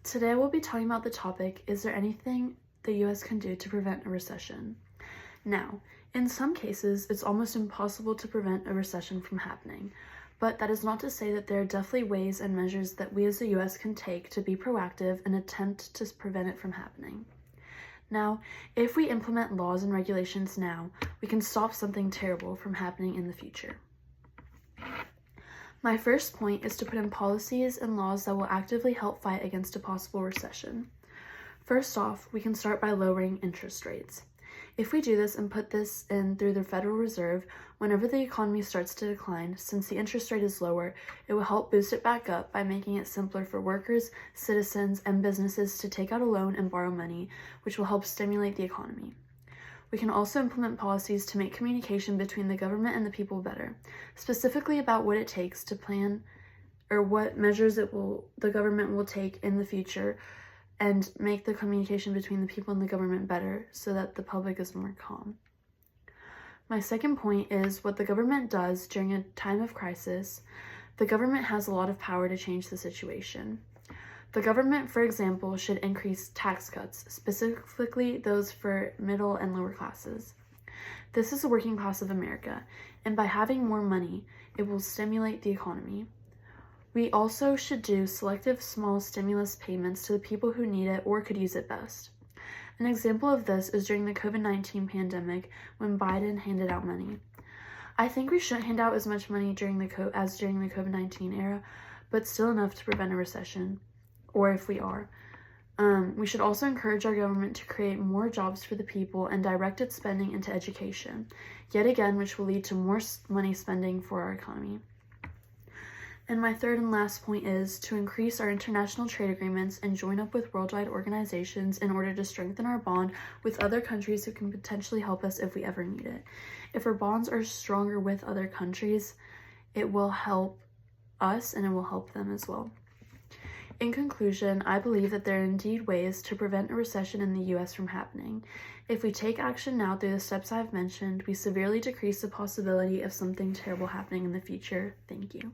Today we'll be talking about the topic, is there anything the US can do to prevent a recession? Now, in some cases, it's almost impossible to prevent a recession from happening, but that is not to say that there are definitely ways and measures that we as the US can take to be proactive and attempt to prevent it from happening. Now, if we implement laws and regulations now, we can stop something terrible from happening in the future. My first point is to put in policies and laws that will actively help fight against a possible recession. First off, we can start by lowering interest rates. If we do this and put this in through the Federal Reserve, whenever the economy starts to decline, since the interest rate is lower, it will help boost it back up by making it simpler for workers, citizens, and businesses to take out a loan and borrow money, which will help stimulate the economy. We can also implement policies to make communication between the government and the people better, specifically about what it takes to plan or what measures the government will take in the future and make the communication between the people and the government better so that the public is more calm. My second point is what the government does during a time of crisis. The government has a lot of power to change the situation. The government, for example, should increase tax cuts, specifically those for middle and lower classes. This is the working class of America, and by having more money, it will stimulate the economy. We also should do selective small stimulus payments to the people who need it or could use it best. An example of this is during the COVID-19 pandemic when Biden handed out money. I think we shouldn't hand out as much money during the COVID-19 era, but still enough to prevent a recession. Or if we are. We should also encourage our government to create more jobs for the people and direct its spending into education, yet again, which will lead to more money spending for our economy. And my third and last point is to increase our international trade agreements and join up with worldwide organizations in order to strengthen our bond with other countries who can potentially help us if we ever need it. If our bonds are stronger with other countries, it will help us and it will help them as well. In conclusion, I believe that there are indeed ways to prevent a recession in the US from happening. If we take action now through the steps I've mentioned, we severely decrease the possibility of something terrible happening in the future. Thank you.